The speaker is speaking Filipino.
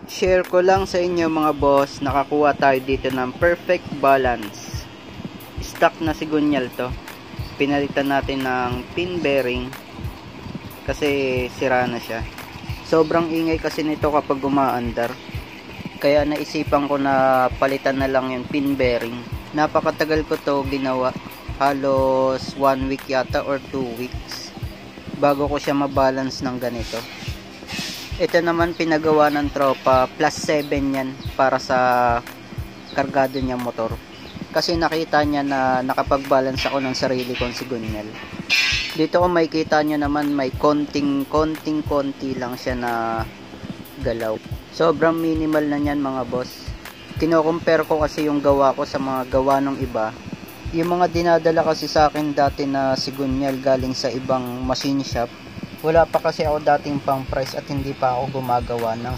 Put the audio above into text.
Share ko lang sa inyo mga boss, nakakuha tayo dito ng perfect balance. Stock na sigunyal to. Pinalitan natin ng pin bearing kasi sira na siya. Sobrang ingay kasi nito kapag umaandar. Kaya naisipan ko na palitan na lang yung pin bearing. Napakatagal ko to ginawa. Halos 1 week yata or 2 weeks bago ko siya mabalance ng ganito. Ito naman pinagawa ng tropa, plus 7 yan para sa kargado niya motor. Kasi nakita niya na nakapag-balance ako ng sarili kong sigunyal. Dito kung makikita nyo naman may konti lang siya na galaw. Sobrang minimal na yan mga boss. Kino-compare ko kasi yung gawa ko sa mga gawa ng iba. Yung mga dinadala kasi sa akin dati na sigunyal galing sa ibang machine shop. Wala pa kasi ako dating pang price at hindi pa ako gumagawa ng